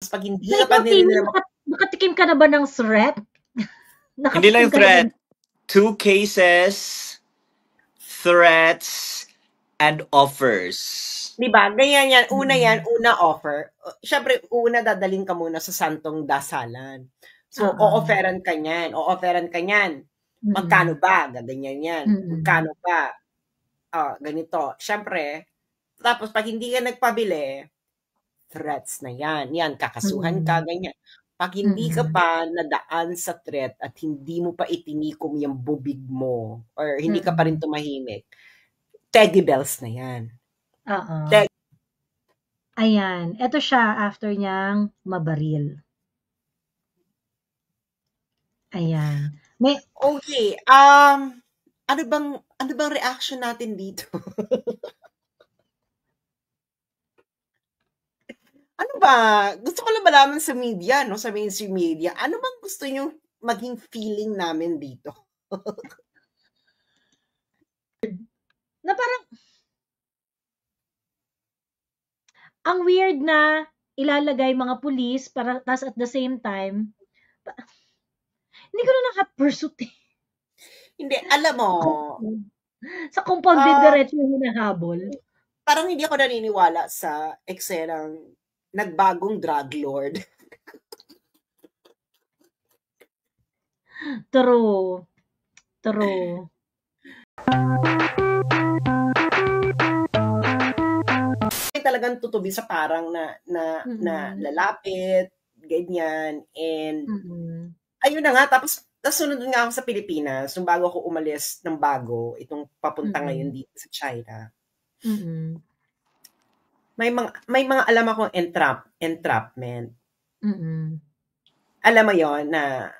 Tapos pag hindi So, ka pa ikaw, Timmy, nila nakatikim ka na ba ng threat? Hindi lang yung threat. 2 cases, threats, and offers. Diba? Ganyan yan. Una offer. Siyempre, una dadalhin ka muna sa santong dasalan. So, o-offeran ka niyan. Magkano ba? Ganyan yan. Magkano ba? Ganito. Siyempre, tapos pag hindi ka nagpabili, threats na yan. Yan, kakasuhan ka, ganyan. Pag hindi ka pa nadaan sa threat at hindi mo pa itinikom yung bubig mo or hindi ka pa rin tumahimik, teddy bells na yan. Ayan. Ito siya after niyang mabaril. Ayan. Okay. Ano bang reaction natin dito? Ano ba? Gusto ko lang malaman sa media, no? Sa mainstream media. Ano bang gusto nyo maging feeling namin dito? Na parang, ang weird na ilalagay mga pulis para, tas at the same time, hindi ko na hot pursuit eh. Hindi, alam mo. Sa compound diretso yung hinahabol. Parang hindi ako naniniwala sa eksenang nagbagong drug lord. True. Talagang tutubi sa parang na lalapit, ganyan, and ayun na nga, tapos sunod nga ako sa Pilipinas, nung bago ako umalis ng bago, itong papunta ngayon dito sa China. May mga alam akong entrapment. Alam mo yon na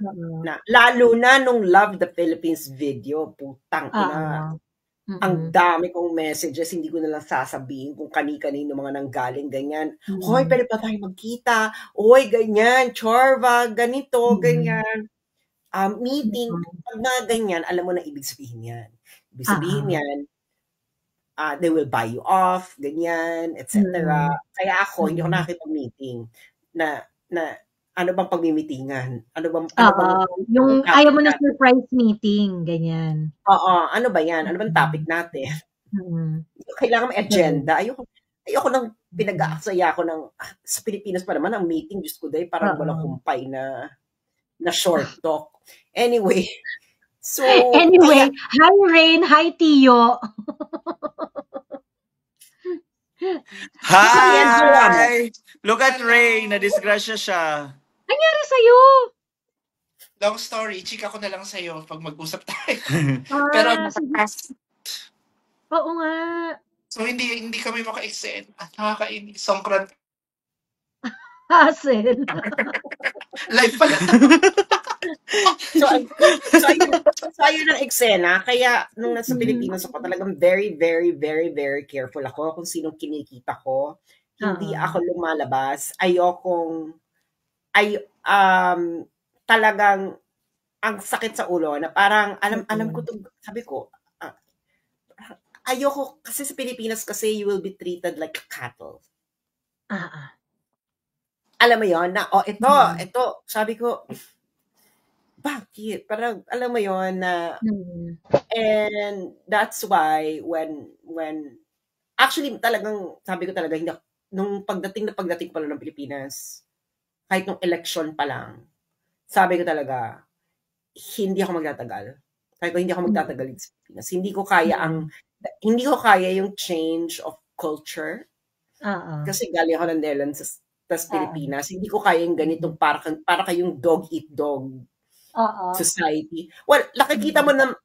lalo na nung Love the Philippines video, putang ina. Ang dami kong messages, hindi ko na lang sasabihin kung kani-kanino mga nanggaling, ganyan. Hoy, pwede pa tayo magkita. Hoy, ganyan. Chorva, ganito, ganyan. Meeting. Pag mga ganyan, alam mo na ibig sabihin yan. Ibig sabihin yan, they will buy you off, ganyan, etc. Kaya ako, hindi ako nakikipag-meeting na ano bang pagmimitingan? Ano bang yung ayaw mo na surprise meeting, ganyan. Ano ba yan? Ano bang topic natin? Kailangan may agenda. Ayoko nang pinag-aaksaya ako ng sa Pilipinas pa naman ang meeting, Diyos ko day, parang walang kumpay na short talk. Anyway. Hi Rain, hi Tio. Hi! Look at Ray, na-disgrasya siya. Nangyari sa'yo? Long story, chika ko na lang sa'yo pag mag-usap tayo. Pero oo nga. So hindi kami maka-extend. Nakakainis. Songkran. Hassle. Live pala. So ayun ang eksena. Kaya nung nasa Pilipinas ako, talagang very, very, very, very careful ako kung sinong kinikita ko. Hindi ako lumalabas. Talagang ang sakit sa ulo na parang alam ko to, sabi ko, ayoko kasi sa Pilipinas kasi you will be treated like a cattle. Alam mo yon na ito sabi ko, bakit? Parang alam mo yon na and that's why when actually talagang sabi ko talaga hindi nung pagdating pa lang ng Pilipinas, kahit nung election pa lang, sabi ko talaga hindi ako magtatagal. Sabi ko hindi ako magtatagal sa Pilipinas. Hindi ko kaya yung change of culture. Kasi galing ako ng Netherlands tas Pilipinas. Hindi ko kaya yung ganitong para kayong dog eat dog society. Well, makikita mo na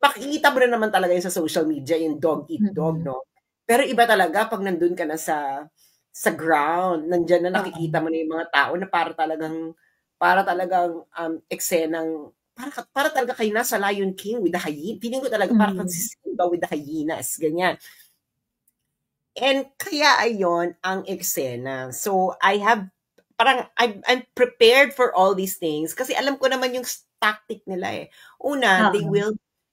naman talaga yung sa social media yung dog eat dog, no? Pero iba talaga pag nandun ka na sa ground, nandiyan na nakikita mo na yung mga tao na para talagang eksenang para talaga kayo nasa Lion King with the hyena. Feeling ko talaga para kang si Simba with the hyenas, ganyan. And kaya ayon ang eksena. So I'm prepared for all these things kasi alam ko naman yung tactic nila eh. Una,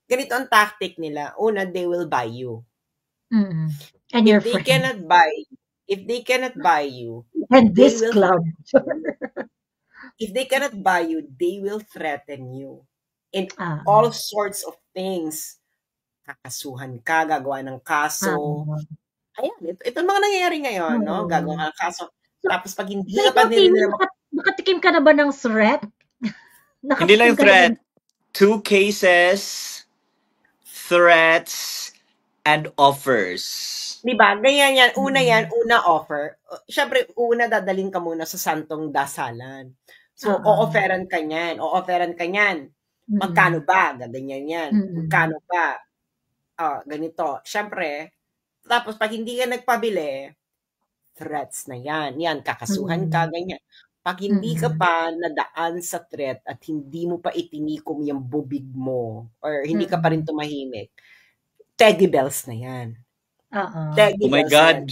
ganito ang tactic nila. Una, they will buy you. And if they cannot buy you, And they this will club. if they cannot buy you, they will threaten you in Ah, all sorts of things. Kakasuhan ka, gagawa ng kaso. Ayan, ito mga nangyayari ngayon, no? Gagawa ka ng kaso. So, Tapos pag hindi so ka pa ikaw, Timmy, nila nakatikim ka na ba ng threat? Hindi lang Nakatikim ka na ba threat. ng... 2 cases, threats, and offers. Diba? Ganyan yan. Una offer. Siyempre, una dadalhin ka muna sa santong dasalan. So, o-offeran ka niyan. Magkano ba? Gaganyan yan. Magkano ba? Ganito. Siyempre, tapos pag hindi ka nagpabili, threats na yan. Yan, kakasuhan ka, ganyan. Pag hindi ka pa nadaan sa threat at hindi mo pa itinikom yung bubig mo or hindi ka pa rin tumahimik, teddy bells na yan. Oh my God.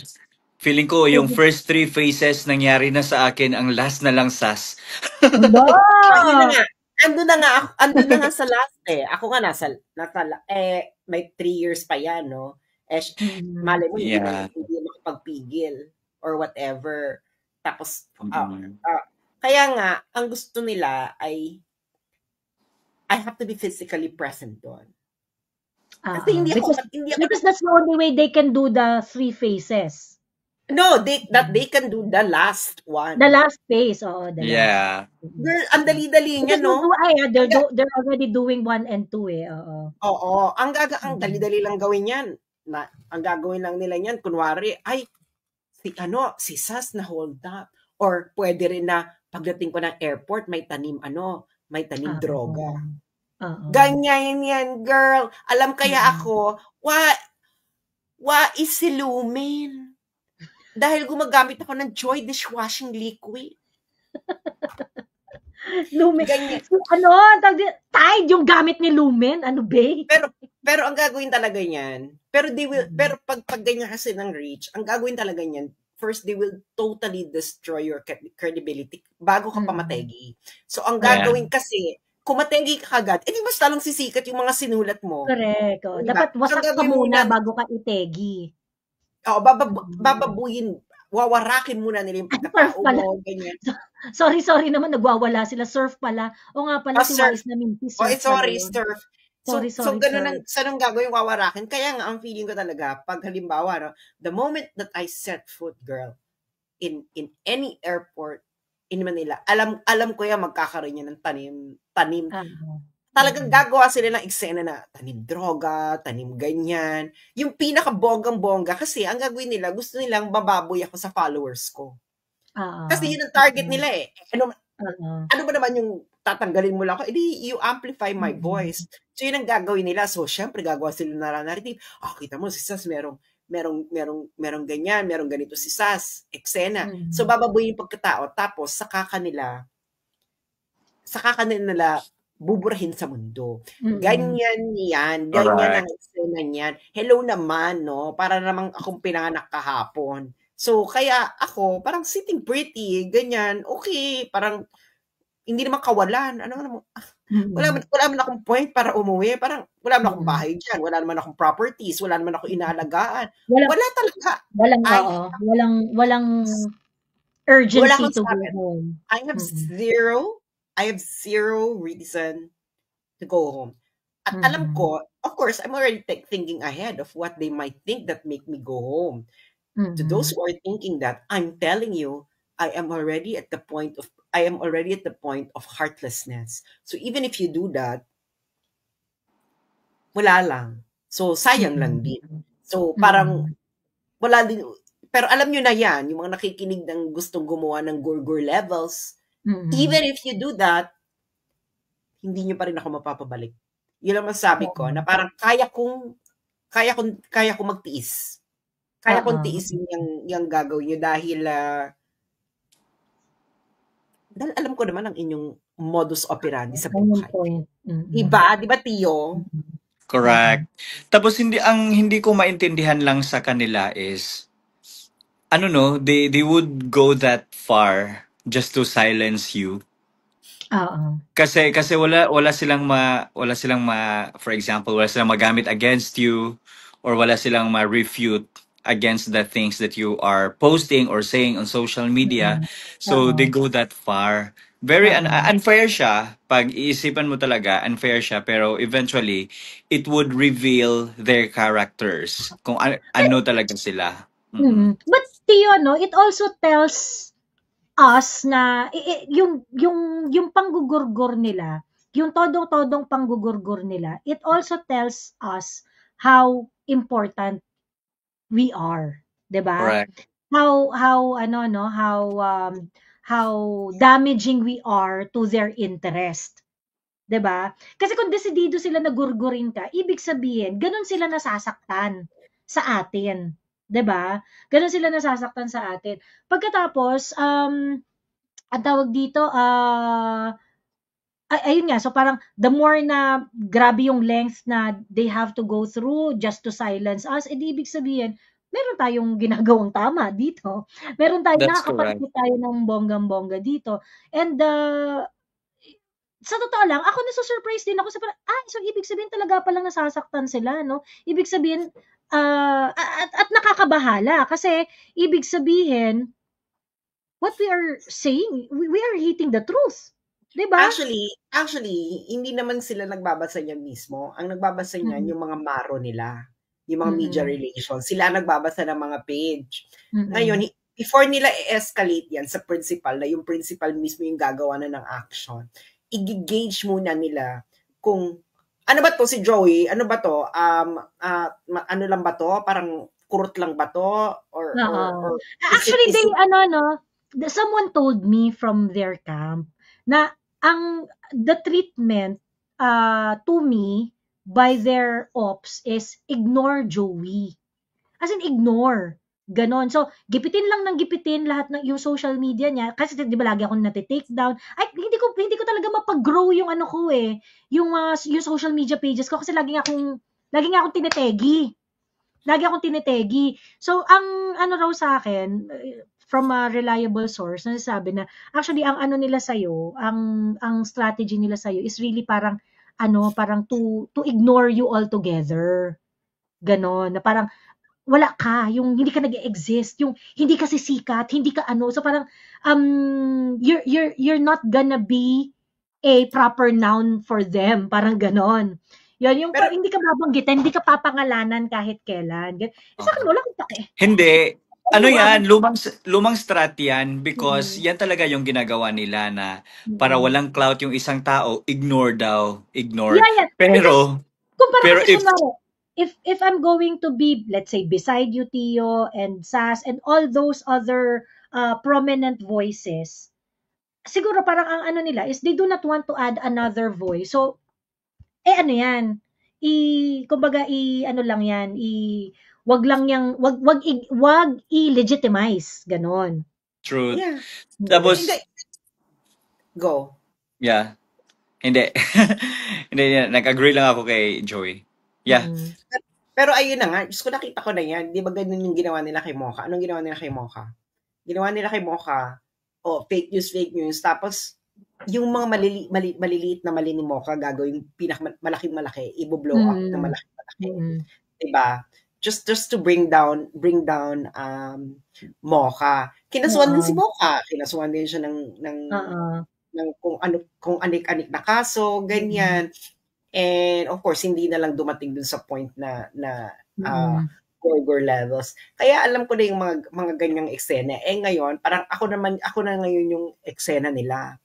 Feeling ko yung first 3 phases nangyari na sa akin, ang last na lang sas. Ayun na nga. Andun na nga sa last eh. Ako nga may 3 years pa yan, no? Malay mo, hindi makapagpigil or whatever. Tapos, kaya nga, ang gusto nila ay I have to be physically present doon. Kasi because that's the only way they can do the 3 phases. No, they can do the last one. The last phase, Yeah. Girl, ang dali-dali niya, no? They're already doing 1 and 2 eh. Oo. Ang dali-dali lang gawin yan. Ang gagawin lang nila yan, kunwari, si Sas na hold up. Or pwede rin na pagdating ko ng airport, may tanim droga. Ganyan yan, girl. Alam kaya ako, what is silumin? Dahil gumagamit ako ng Joy dishwashing liquid. Lumen. Tide yung gamit ni Lumen? Ano ba? Pero ang gagawin talaga niyan, pero pag ganyan kasi ng reach, ang gagawin talaga niyan, first they will totally destroy your credibility bago ka pamategi. So ang gagawin kasi, kung mategi ka kagad, di basta lang sisikat yung mga sinulat mo. Correct. Dapat wasak ka muna bago ka itegi. Bababuyin, wawarakin muna nila yung pagkatao mo, ganyan. Sorry naman, nagwawala sila. Surf pala. O nga pala, si Wise namin. Surf. So ganun ang gagawin, wawarakin. Kaya nga, ang feeling ko talaga, pag halimbawa, no, the moment that I set foot, girl, in any airport in Manila, alam ko yan, magkakaroon yan ng tanim. Talagang gagawa sila ng eksena na tanim droga, tanim ganyan. Yung pinaka-bonggang-bongga kasi ang gagawin nila, gusto nilang bababoy ako sa followers ko. Kasi yun ang target nila eh. Ano ba naman yung tatanggalin mo lang ako? You amplify my voice. So yun ang gagawin nila. So syempre gagawa sila ng narrative. Kita mo si Sas merong ganyan, merong ganito si Sas, eksena. So bababoy yung pagkatao. Tapos saka kanila buburahin sa mundo. Ganyan yan. Ganyan ang eksena niyan. Hello naman, no? Para namang akong pinanganak kahapon. So, kaya ako, parang sitting pretty, ganyan, okay, parang hindi naman kawalan. Wala man akong point para umuwi. Parang wala naman akong bahay dyan. Wala naman akong properties. Wala naman akong inaalagaan. Wala talaga. Walang urgency to go home. I have zero reason to go home. At alam ko, of course, I'm already thinking ahead of what they might think that make me go home. To those who are thinking that, I'm telling you, I am already at the point of heartlessness. So even if you do that, wala lang. So sayang lang din. So parang wala din. Pero alam nyo na yan, yung mga nakikinig ng gustong gumawa ng gurgur levels, even if you do that, hindi nyo pa rin ako mapapabalik. Yun ang masabi ko, na parang kaya kong magtiis. Kaya kong tiisin yung gagawin nyo dahil alam ko naman ang inyong modus operandi sa buhay. Diba, Tio? Correct. Tapos hindi ko maintindihan lang sa kanila is they would go that far just to silence you. Kasi wala silang for example, wala silang magamit against you or wala silang ma-refute against the things that you are posting or saying on social media. So they go that far. Very unfair siya. Pag iisipan mo talaga, unfair siya. Pero eventually, it would reveal their characters. Kung ano talaga sila. But Tio, no, it also tells us na yung panggugurgur nila, yung todong-todong panggugurgur nila, it also tells us how important we are, 'di ba? Correct. How damaging we are to their interest. 'Di ba? Kasi kung desidido sila na gurgurin ka, ibig sabihin, ganun sila nasasaktan sa atin. 'Di ba? Ganun sila nasasaktan sa atin. Pagkatapos, ang tawag dito, ayun nga, so parang the more na grabe yung length na they have to go through just to silence us, edi ibig sabihin, meron tayong ginagawang tama dito. Meron tayong nakakapagpit tayo ng bonggang-bongga dito. And sa totoo lang, ako nasusurprise din ako sa parang, so ibig sabihin talaga palang nasasaktan sila, no? Ibig sabihin, at nakakabahala kasi ibig sabihin, what we are saying, we are hitting the truth. Diba? Actually, hindi naman sila nagbabasa niyan mismo. Ang nagbabasa niyan yung mga maro nila, yung mga media relations. Sila ang nagbabasa ng mga page. Ngayon, before nila i-escalate yan sa principal, na yung principal mismo yung gagawa na ng action, i-gauge muna nila kung, ano ba to si Joey? Ano ba to? Ano lang ba to? Parang kurot lang ba to? Or actually, someone told me from their camp na the treatment to me by their ops is ignore Joey. As in, ignore. Ganon. So, gipitin lang ng gipitin lahat ng yung social media niya. Kasi, di ba, lagi akong nati-take down. Ay, hindi ko talaga mapag-grow yung ano ko eh. Yung social media pages ko. Kasi lagi nga akong tinitegi. So, ang ano raw sa akin, from a reliable source, nasasabi na, actually, ang ano nila sa'yo, ang strategy nila sa'yo is really parang to ignore you altogether. Ganon. Na parang, wala ka, yung hindi ka nag-exist, yung hindi ka sisikat, hindi ka ano, so parang, you're not gonna be a proper noun for them, parang ganon. Yun, yung pero, hindi ka babanggitin, hindi ka papangalanan kahit kailan. Sa akin, wala akong pake. Hindi. Ano yan, lumang strat yan because yan talaga yung ginagawa nila na para walang clout yung isang tao, ignore. Yeah. Pero if I'm going to be, let's say, beside you, Tio, and Sas, and all those other prominent voices, siguro parang ang ano nila is they do not want to add another voice. So, ano yan? Kumbaga, ano lang yan, wag i-legitimize. Ganon. True. Yeah. Tapos, go. Yeah. Hindi. Hindi, nag-agree lang ako kay Joey. Yeah. Pero ayun na nga, just ko nakita ko na yan. Di ba ganun yung ginawa nila kay Mocha? Anong ginawa nila kay Mocha? Ginawa nila kay Mocha, fake news. Tapos, yung mga maliliit na mali ni Mocha, gagawin malaki, i-blow up na malaki. Diba? Just to bring down Mocha. Kinasuhan din si Mocha. Kinasuhan din siya ng kung anik-anik na kaso, ganyan. And of course, hindi na lang dumating dun sa point na burger levels. Kaya alam ko na yung mga ganyang eksena. Ngayon, parang ako na ngayon yung eksena nila.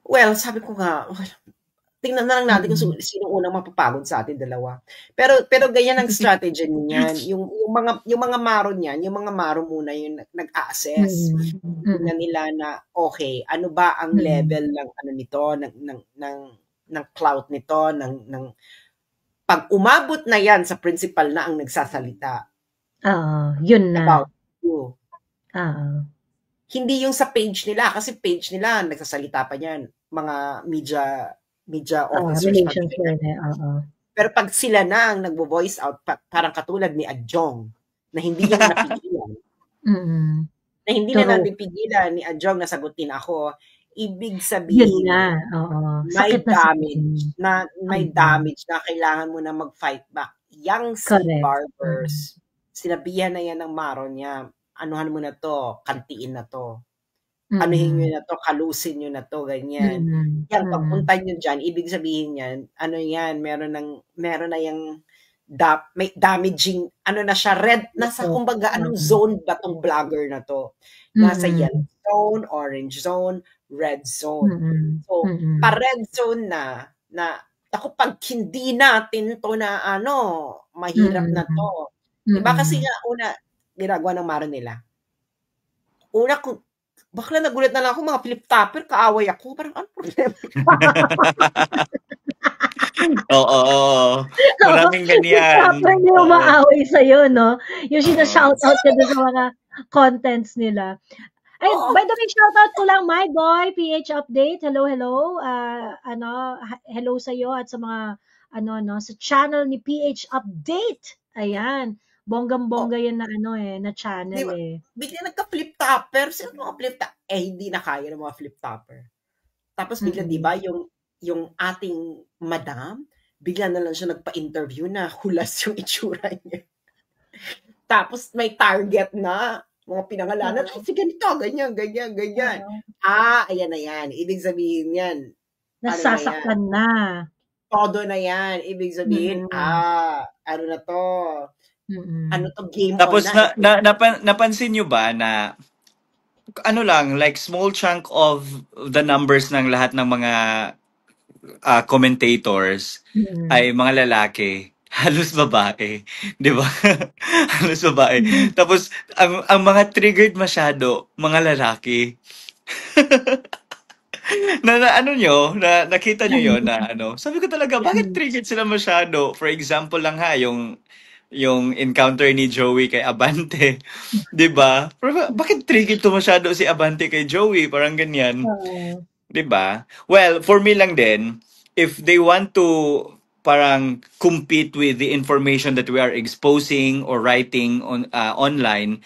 Well, sabi ko nga, tingnan na lang natin kung sino unang mapapagod sa atin dalawa. Pero ganyan ang strategy niyan. Yung mga maro niyan, yung mga maro muna yung nag-a-assess. Tingnan nila na okay, ano ba ang level ng ano nito ng clout nito ng pag umabot na yan sa principal na ang nagsasalita. Yun na. About you. Hindi yung sa page nila kasi page nila nagsasalita pa niyan mga media officers. Pero pag sila na ang nagvo-voice out, parang katulad ni Adjong, na hindi niya napigilan. Na hindi na napigilan ni Adjong na sagutin ako. Ibig Yun sabihin, na, oo. may Sakit na sakit. damage na kailangan mo na mag-fight back. Yang si Correct. Barbers, sinabihan na yan ng maro niya, anuhan mo na to, kantiin na to. Anuhin nyo na to, kalusin nyo na to, ganyan. Yan, pagpunta nyo dyan, ibig sabihin yan, ano yan, meron na yung may damaging, ano na siya, red, nasa kumbaga, anong zone ba tong vlogger na to? Nasa yellow zone, orange zone, red zone. So, pa-red zone na ako, pag hindi natin to na, mahirap na to. Diba kasi nga, una, ginagawa ng maro nila. Una, bakla nagulat na lang ako, mga flip-topper, kaaway ako. Parang, ano problema? Oo. Maraming ganyan. Flip-topper na yung maaway sa'yo, no? Yung sinashoutout ka doon sa mga contents nila. Ay, by the way, shoutout ko lang, my boy, PH Update. Hello. Hello sa'yo at sa mga, sa channel ni PH Update. Ayan. Bonggang-bongga yan na channel diba, bigla nagka-flip-topper. Sino mga flip-topper? Hindi na kaya ng mga flip-topper. Tapos bigla, diba, yung ating madam, bigla na lang siya nagpa-interview na hulas yung itsura niya. Tapos may target na, mga pinangalanan, ay, sige nito, ganyan. Ayan na yan. Ibig sabihin yan. Nasasaktan na. Todo na yan. Ibig sabihin, ano na to? Ano to, game tapos on na. napansin nyo ba na like small chunk of the numbers ng lahat ng mga commentators ay mga lalaki, halos babae, 'di ba? Halos babae. Tapos ang mga triggered masyado, mga lalaki. nakita nyo yun na sabi ko talaga, bakit triggered sila masyado? For example lang yung encounter ni Joey kay Abante. 'Di ba? Bakit triggered to masyado si Abante kay Joey? Parang ganyan. 'Di ba? Well, for me lang din, if they want to parang compete with the information that we are exposing or writing on online,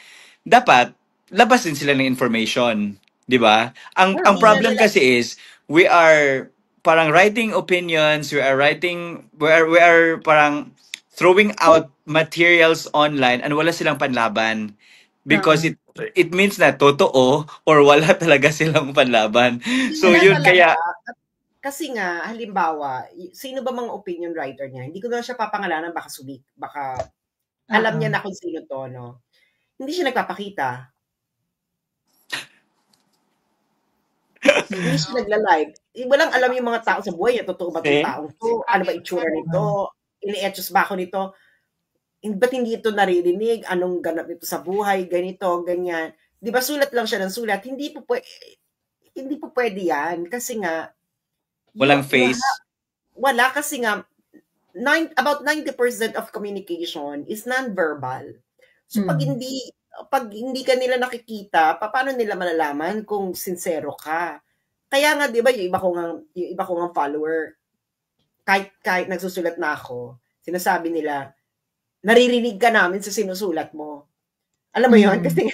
dapat labas din sila ng information, 'di ba? Ang problem kasi is we are parang writing opinions, we are parang throwing out materials online and wala silang panlaban because it means na totoo or wala talaga silang panlaban. So yun kaya kasi nga halimbawa, sino ba mga opinion writer niya? Hindi ko na siya papangalanan, baka alam niya na kung sino to, no? Hindi siya nagpapakita. Hindi siya nagla-live. Walang alam yung mga tao sa buhay niya. Totoo ba itong taong to? Ano ba itsura nito? Ini-etchos ba ako nito? Ba't hindi ito naririnig? Anong ganap nito sa buhay? Ganito, ganyan. Di ba sulat lang siya ng sulat? Hindi po pwede yan. Kasi nga, walang face. Wala kasi nga, about 90% of communication is non-verbal. So pag hindi ka nila nakikita, paano nila malalaman kung sincero ka? Kaya nga, di ba, yung iba kong follower, kahit nagsusulat na ako, sinasabi nila, naririnig ka namin sa sinusulat mo. Alam mo yun? Kasi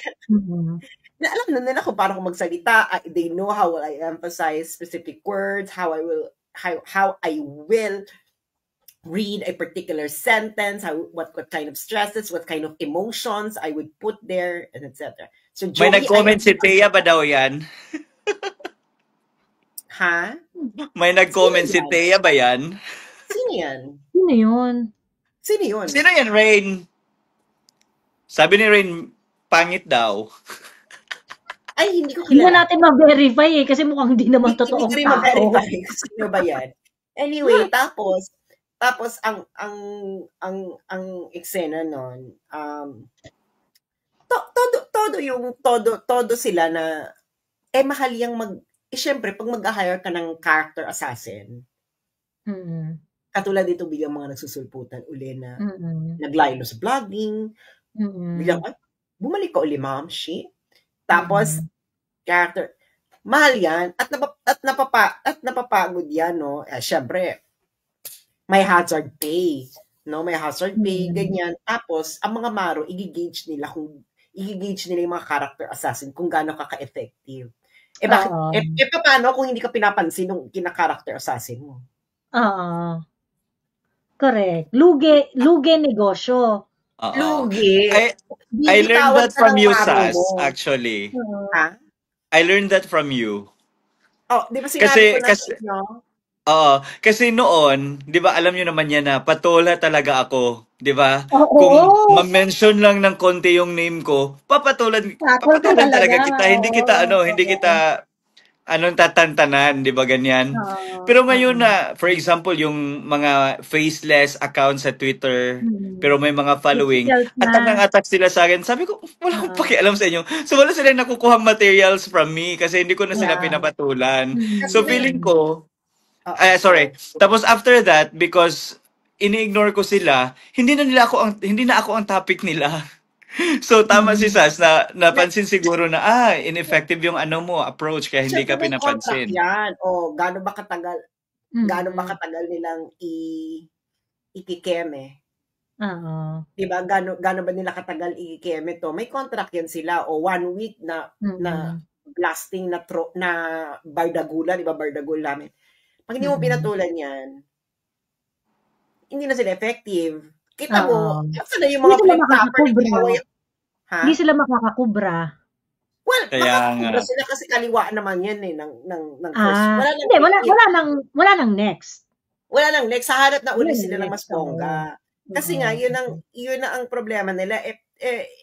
alam na nila kung paano ko magsalita. They know how I emphasize specific words, how I will read a particular sentence, what kind of stresses, what kind of emotions I would put there, and etc. So Joey, may nag-comment si Thea ba daw yan? Ha? May nag-comment si Thea ba yan? Sino yan? Sino yun? Sino yan, Rain? Sabi ni Rain, pangit daw. Ay, hindi ko kilala. Hindi na natin ma-verify kasi mukhang hindi naman totoong tao. Hindi ko ma-verify sino ba yan. Anyway, tapos ang eksena nun, todo sila na mahal yang syempre pag mag-hire ka ng character assassin. Katulad dito biglang mga nagsusulputan uli na naglaylo sa vlogging. Biglang bumalik ka uli, ma'am, tapos character, mahal yan at napapagod yan, no? Syempre may hazard pay, no? May hazard pay, ganyan. Tapos ang mga maro i-gauge nila yung mga character assassin kung gaano ka-effective. Bakit, paano kung hindi ka pinapansin nung kinakarakter assassin mo? Correct. Lugi negosyo. Lugi. I learned that from you, Sas, actually. Ha? I learned that from you. Di ba sinabi ko na sa inyo? Kasi noon, 'di ba alam niyo naman yan na patola talaga ako, 'di ba? Kung ma-mention lang ng konti yung name ko, papatulan talaga kita. Hindi kita tatantanan, 'di ba ganyan? Pero ngayon na, for example, yung mga faceless accounts sa Twitter, pero may mga following, attack sila sa akin. Sabi ko, wala akong pakialam sa inyo. So wala sila nakukuhang materials from me kasi hindi ko na sila pinapatulan. So feeling ko, sorry. Tapos after that, because ini-ignore ko sila, hindi na ako ang topic nila. So tama si Sas na napansin siguro na ineffective yung approach kaya hindi ka pinapansin. Yan. Gaano ba katagal nilang ikikeme? Diba? Gaano ba nila katagal ikikeme to? May contract yan sila 1 week na blasting na bardagulan, diba bardagul namin. Pag hindi mo pinatulan yan, hindi na sila effective. Kita mo, na yung mga flip-topper hindi sila makakakubra. Well, makakakubra sila kasi kaliwa naman yan ng first. Wala nang next. Wala nang next. Sa harap na uli sila ng mas bongga. Kasi nga, yun na ang problema nila.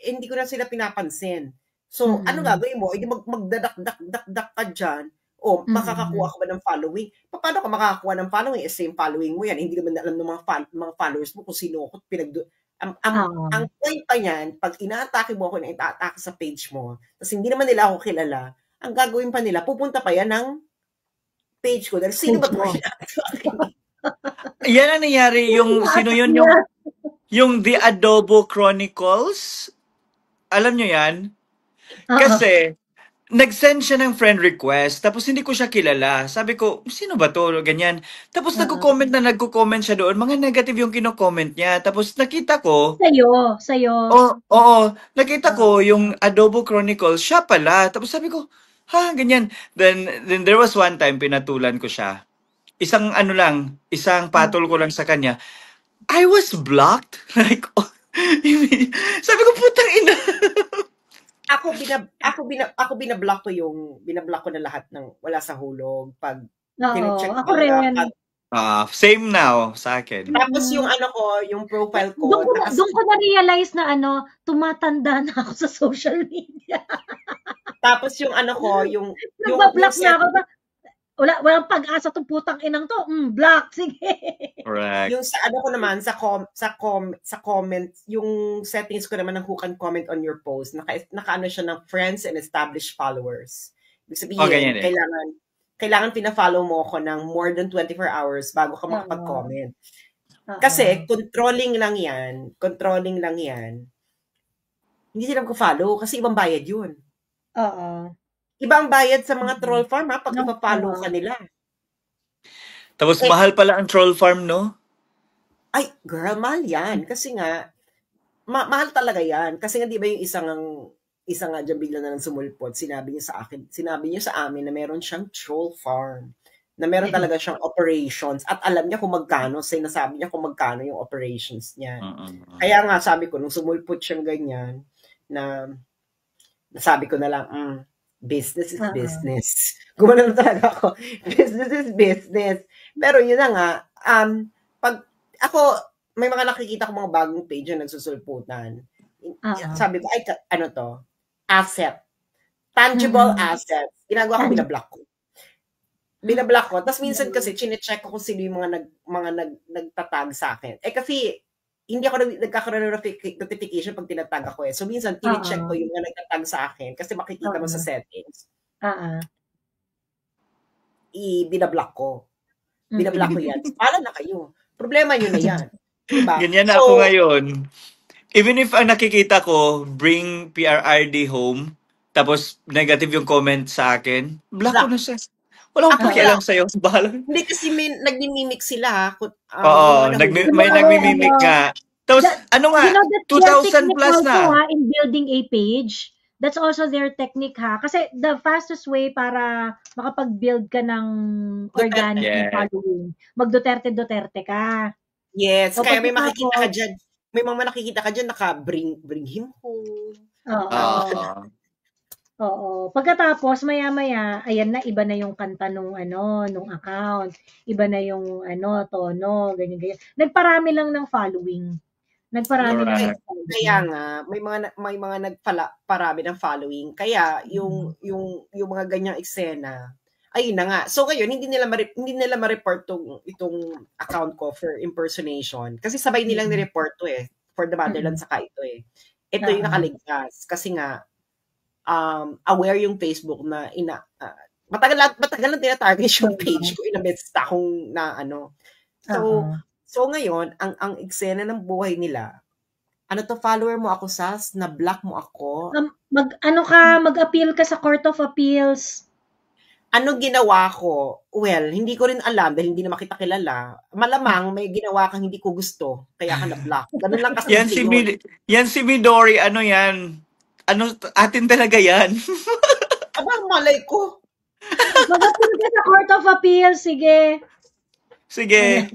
Hindi ko na sila pinapansin. So, ano gagawin mo? Hindi magdadak ka dyan. Makakakuha ka ba ng following? Paano ka makakakuha ng following? Same following mo yan. Hindi naman alam ng mga followers mo kung sino ko ang point pa niyan, pag ina-atake mo ako na ita-atake sa page mo, tapos hindi naman nila ako kilala, ang gagawin pa nila, pupunta pa yan ng page ko. Dahil sino ba ito? Yan ang nangyari. Sino yun? Yung The Adobo Chronicles? Alam nyo yan? Kasi, nag-send siya ng friend request, tapos hindi ko siya kilala. Sabi ko, sino ba to? Ganyan. Tapos nagko-comment siya doon. Mga negative yung kino-comment niya. Tapos nakita ko... Sa'yo. Oo. Nakita ko yung Adobo Chronicles, siya pala. Tapos sabi ko, ganyan. Then there was one time, pinatulan ko siya. Isang patol ko lang sa kanya. I was blocked. Like, sabi ko, putang ina. Ako binablock ko na lahat ng wala sa hulog pag check ako rin. Same now sa akin. Tapos yung yung profile ko. Doon ko na-realize na tumatanda na ako sa social media. Tapos yung yung nagba-block na ako. Walang pag-asa tong putang inang to. Block, sige. Correct. Yung sa ko naman, sa comment, yung settings ko naman ng who can comment on your post, naka siya ng friends and established followers. Ibig sabihin, kailangan pina-follow mo ako ng more than 24 hours bago ka makapag-comment. Kasi, controlling lang yan. Hindi sila mag-follow kasi ibang bayad yun. Ibang bayad sa mga troll farm pag ipa-follow ka nila. Tapos mahal pala ang troll farm, no? Ay, girl, mahal yan. Kasi nga, mahal talaga yan. Kasi nga, di ba yung isa nga dyan bigla na lang sumulpot, sinabi niya sa amin na meron siyang troll farm. Na meron talaga siyang operations. At alam niya kung magkano, sinasabi niya kung magkano yung operations niya. Kaya nga, sabi ko, nung sumulpot siyang ganyan, na sabi ko na lang, business is business. Gumana talaga ako. Business is business. Pero yun na nga, pag ako, may mga nakikita ko mga bagong page na nagsusulputan. Sabi ko, ano to? Asset. Tangible assets. Ginagawa ko, binablock ko. Tapos minsan kasi, chinecheck ko kung sino yung mga nagtatag sa akin. Kasi, hindi ako nagkakaroon ng notification pag tinatag ako . So, minsan, tinicheck ko yung mga nagtatag sa akin kasi makikita mo sa settings. Binablock ko. Binablock ko yan. Pala na kayo. Problema nyo na yan. Diba? Ganyan na ako ngayon. Even if ang nakikita ko, bring PRRD home, tapos negative yung comment sa akin, block ko na siya. Wala akong pakialam sa'yo. Bahala. Hindi kasi nagmimimik sila. Oo, may nagmimimik nga. Tapos, 2,000 plus na. In building a page, That's also their technique ha. Kasi the fastest way para makapag-build ka ng organic na Yes. following, mag-Duterte ka. Yes, O kaya may makikita ka pagkatapos, dyan. May mga nakikita ka dyan, bring him home. oo. Oo. Pagkatapos, maya-maya, ayan na, iba na yung kanta nung account. Iba na yung tono, ganyan. Nagparami lang ng following. Nagparami lang ng following. Kaya nga, may mga nagparami ng following. Kaya yung mga ganyang eksena, ayun na nga. So ngayon, hindi nila ma-report itong account ko for impersonation. Kasi sabay nilang ni-report to for the motherland saka ito Ito yung nakaligtas. Kasi nga, aware yung Facebook na matagal lang tinatarget yung page ko. Ilang-beses akong na So ngayon, ang eksena ng buhay nila, follower mo ako, Sas, na block mo ako. Mag-appeal ka sa Court of Appeals. Ano ginawa ko? Well, hindi ko rin alam dahil hindi naman kita kilala. Malamang may ginawa kang hindi ko gusto, kaya ka na-block. Ganun lang kasi yan si Midori, ano yan? Atin talaga yan. Abang malay ko. Mag-appeal ka sa Court of Appeals, sige. Sige.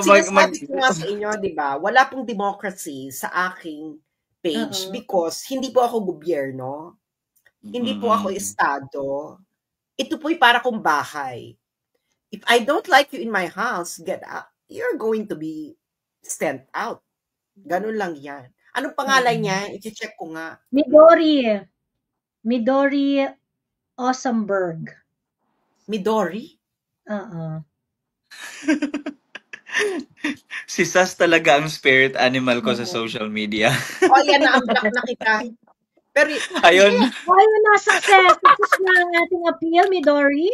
Sinasabi ko nga sa inyo, di ba? Wala pong democracy sa aking page because hindi po ako gobyerno. Hindi po ako estado. Ito po'y para kong bahay. If I don't like you in my house, get out. You're going to be sent out. Ganun lang yan. Anong pangalan niya? I-check ko nga. Midori Osenberg. Midori? Si Sas talaga ang spirit animal ko sa social media. Yan na, ang block na kita. Pero, ayun. Na success na ang ating appeal, Midori.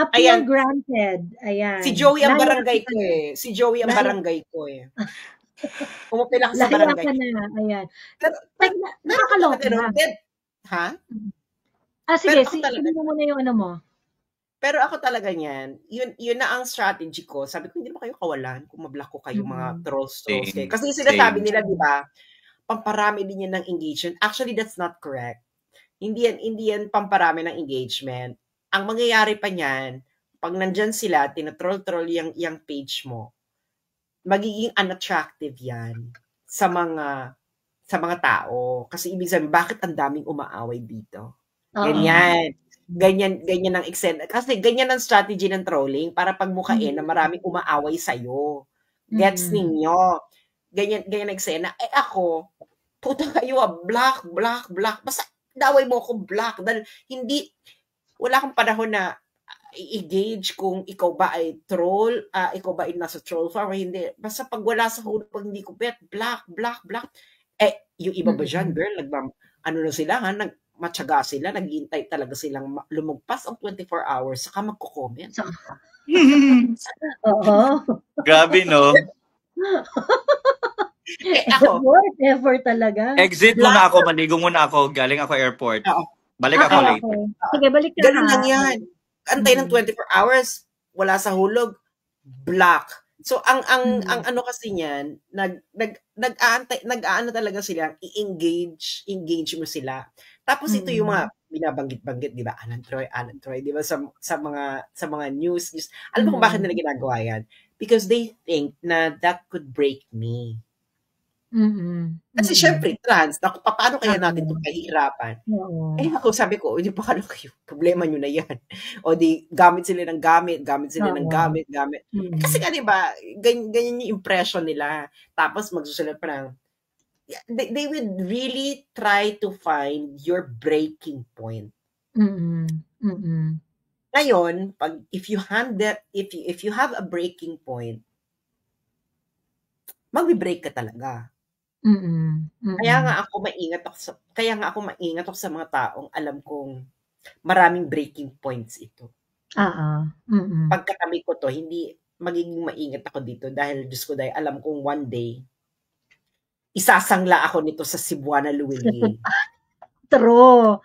Appeal granted. Ayan. Si Joey ang barangay ko Si Joey ang barangay ko Pumapila ka sa barangay. Ayan. Nakakaloka na. Ha? Sige, hindi mo muna yung mo. Pero ako talaga niyan, yun na ang strategy ko. Sabi ko, hindi mo kayo kawalan kung mablock ko kayo mga trolls. Kasi sinasabi nila, di ba, pamparami din yan ng engagement. Actually, that's not correct. Hindi yan pamparami ng engagement. Ang mangyayari pa niyan, pag nandyan sila, tinatroll-troll yung page mo, magiging unattractive yan sa mga tao. Kasi ibig sabihin, bakit ang daming umaaway dito? Ganyan ang eksena. Kasi ganyan ang strategy ng trolling para pagmukain na maraming umaaway sa'yo. Gets ninyo? Ganyan ang eksena. Ako, puta kayo, block. Basta daway mo ako block. Dahil wala akong panahon na i-gauge kung ikaw ba ay troll, ikaw ba ay nasa troll farm o hindi. Basta pag wala sa hulog, pag hindi ko bet, block. Yung iba ba dyan, girl, na sila, matyaga sila, naghihintay talaga silang lumagpas ang 24 hours, saka magko-comment. Grabe, no? Ako, effort talaga. Exit muna ako, maligo muna ako, galing ako airport. Balik ako later. Sige, balik ka. Ganun lang yan. Antay ng 24 hours, wala sa hulog, block. So ang kasi niyan, nag-aano talaga sila, engage mo sila. Tapos ito yung mga binabanggit-banggit, 'di ba? Alan Troy, 'di ba sa mga news. Alam mo kung bakit nila ginagawa yan? Because they think na that could break me. Kasi syempre, trans, paano kaya natin ito kahirapan? Ako sabi ko, hindi pa kayo, problema nyo na yan. O di, gamit sila ng gamit. Kasi nga, diba, ganyan yung impression nila. Tapos magsusulat pa ng, they would really try to find your breaking point. Ngayon, if you have a breaking point, magbe-break ka talaga. Kaya nga ako maingat ako sa mga taong alam kong maraming breaking points ito. Pagkatabi ko to, hindi magiging maingat ako dito dahil Diyos ko, dahil alam kong one day isasangla ako nito sa Cebuana Luwili. True.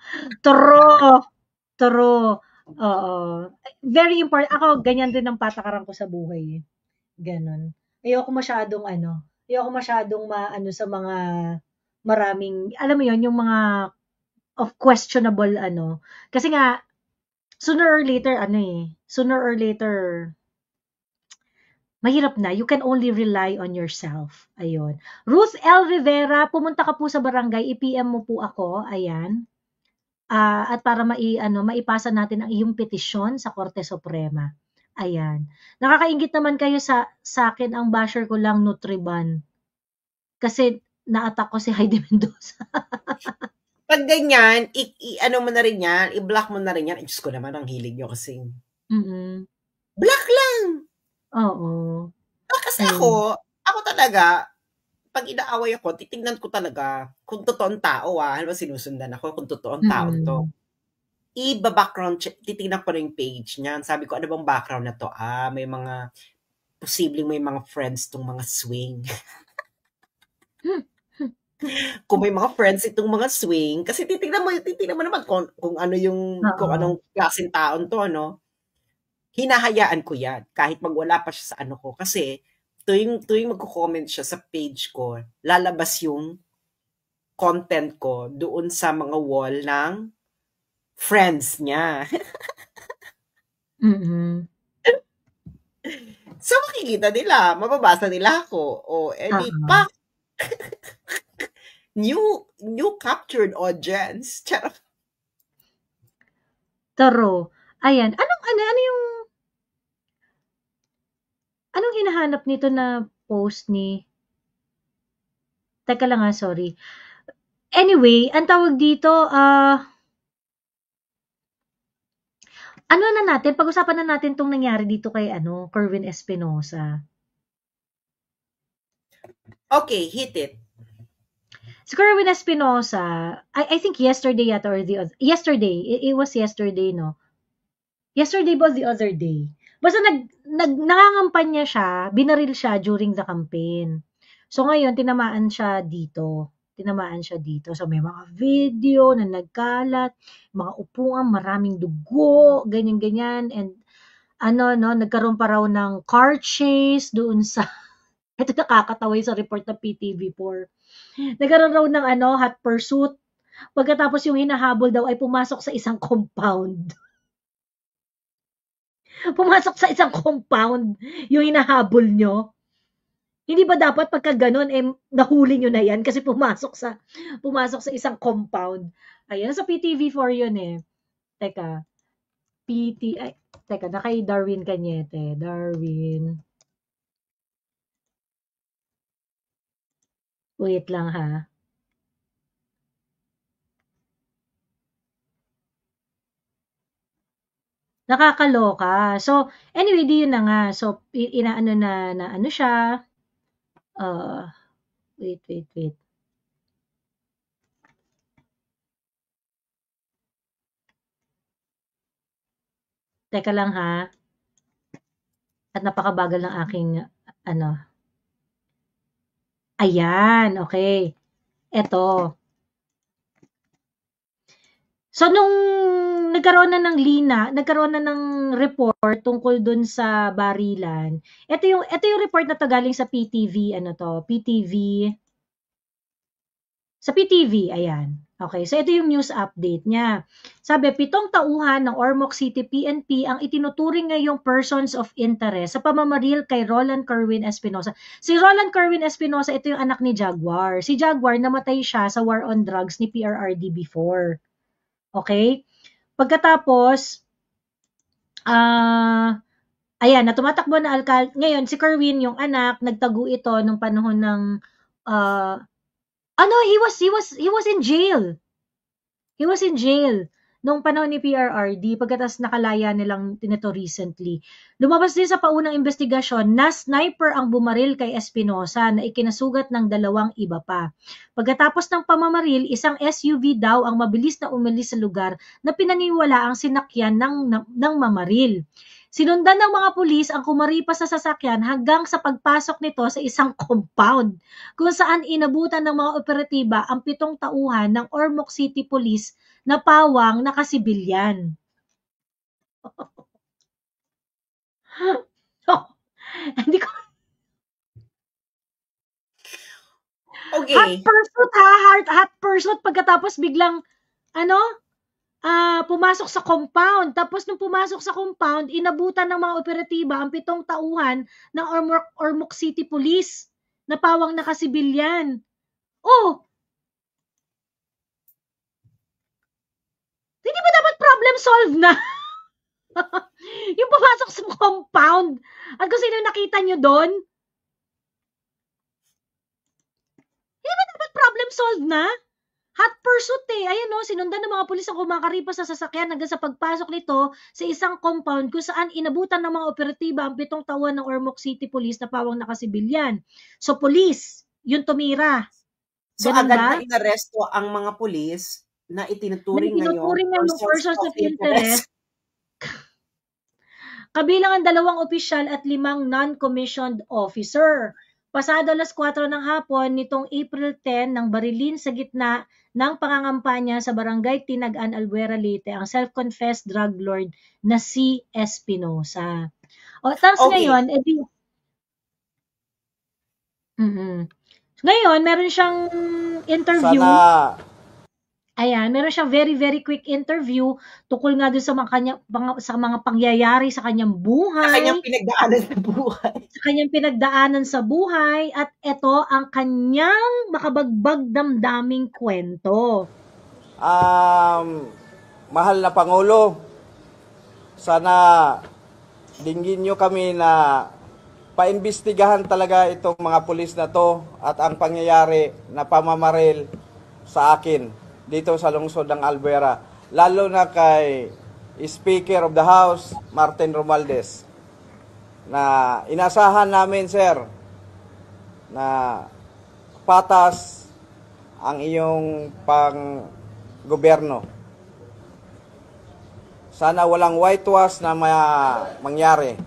Very important. Ako, ganyan din ang patakaran ko sa buhay. Ganon. Ayoko masyadong maano sa mga maraming, alam mo yon, yung mga of questionable kasi nga sooner or later mahirap na. You can only rely on yourself. Ayun. Ruth L. Rivera, pumunta ka po sa barangay, i-PM mo po ako. Ayan. At para maipasa natin ang iyong petisyon sa Korte Suprema. Ayan. Nakakaingit naman kayo sa akin, ang basher ko lang Nutriban. Kasi na-attack ko si Heidi Mendoza. Pag ganyan, ano mo na rin yan, i-block mo na rin yan. Diyos ko naman, ang hilig nyo kasing. Block lang! Oo. Kasi ako talaga, pag inaaway ako, titingnan ko talaga kung totoong tao halimbawa sinusundan ako, kung totoong tao to. I-background check, titingnan ko rin yung page niyan. Sabi ko, ano bang background na to? May mga, posibleng may mga friends tong mga swing. Kung may mga friends itong mga swing, kasi titingnan mo naman kung ano yung, kung anong klaseng taon to, hinahayaan ko yan, kahit magwala pa siya sa ko. Kasi, tuwing magko-comment siya sa page ko, lalabas yung content ko doon sa mga wall ng friends niya. So, makikita nila, mababasa nila ako. Pak! New captured audience. Charot. Taro. Ayan. Anong hinahanap nito na post ni... Teka lang sorry. Anyway, ang tawag dito, pag-usapan na natin itong nangyari dito kay Kerwin Espinosa. Okay, hit it. Si Kerwin Espinosa, I think yesterday yata or yesterday, it was yesterday, no? Yesterday was the other day. Basta nangangampanya siya, binaril siya during the campaign. So ngayon, tinamaan siya dito. So may mga video na nagkalat, mga upuan, maraming dugo, ganyan-ganyan. And nagkaroon pa raw ng car chase doon sa, ito nakakatawa sa report ng PTV4. Nagkaroon raw ng hot pursuit. Pagkatapos yung hinahabol daw ay pumasok sa isang compound. Pumasok sa isang compound yung hinahabol nyo. Hindi ba dapat pagka ganun, nahuli nyo na yan kasi pumasok sa isang compound. Ayan, sa PTV4 yun Teka. Teka, na kay Darwin Cañete. Darwin. Wait lang ha. Nakakaloka. So, anyway, di yun na nga. So, inaano na siya. Wait. Teka lang ha. At napakabagal ng aking, Ayan, okay. Eto. So, nung nagkaroon na ng report tungkol dun sa barilan. Ito yung report na to galing sa PTV, sa PTV, ayan. Okay, so ito yung news update niya. Sabi, 7 tauhan ng Ormoc City PNP ang itinuturing ngayong persons of interest sa pamamaril kay Roland Kerwin Espinosa. Si Roland Kerwin Espinosa, ito yung anak ni Jaguar. Si Jaguar, namatay siya sa war on drugs ni PRRD before. Okay? Pagkatapos, ayan, na tumatakbo na alkalde. Ngayon, si Kerwin, yung anak, nagtago ito nung panahon ng, he was in jail. He was in jail nung panahon ni PRRD, pagkatas nakalaya nilang tinito recently. Lumabas din sa paunang investigasyon na sniper ang bumaril kay Espinosa na ikinasugat ng 2 iba pa. Pagkatapos ng pamamaril, isang SUV daw ang mabilis na umalis sa lugar na pinaniwala ang sinakyan ng mamaril. Sinundan ng mga pulis ang kumaripas sa sasakyan hanggang sa pagpasok nito sa isang compound kung saan inabutan ng mga operatiba ang 7 tauhan ng Ormoc City Police na pawang nakasibilyan. Hindi ko... Okay. Hot pursuit pagkatapos biglang pumasok sa compound. Tapos nung pumasok sa compound, inabutan ng mga operatiba ang 7 tauhan ng Ormoc City Police na pawang nakasibilyan. Oh! Hindi ba dapat problem solved na? Yung pumasok sa compound at kung sino nakita nyo doon? Hindi ba dapat problem solved na? Hot pursuit Ayan sinundan ng mga pulis ang kumakaripas sa sasakyan hanggang sa pagpasok nito sa isang compound kung saan inabutan ng mga operatiba ang 7 tauhan ng Ormoc City Police na pawang nakasibilyan. So, police, yung tumira. So, agad na inaresto ang mga pulis na itinuturing ngayon persons of interest. Kabilang ang 2 opisyal at 5 non-commissioned officer. Pasado alas 4 ng hapon nitong April 10 nang barilin sa gitna ng pangangampanya sa barangay Tinagan, Albuera, Leyte ang self-confessed drug lord na si Espinosa. Tapos ngayon, ngayon, meron siyang interview. Meron siyang very, very quick interview tungkol nga doon sa mga pangyayari sa kanyang buhay. Sa kanyang pinagdaanan sa buhay. Sa kanyang pinagdaanan sa buhay. At ito ang kanyang makabagbag damdaming kwento. Mahal na Pangulo, sana dinggin nyo kami na paimbestigahan talaga itong mga pulis na to at ang pangyayari na pamamaril sa akin dito sa lungsod ng Albuera, lalo na kay Speaker of the House, Martin Romualdez, na inasahan namin, sir, na patas ang iyong pang-gobyerno. Sana walang whitewash na mangyari.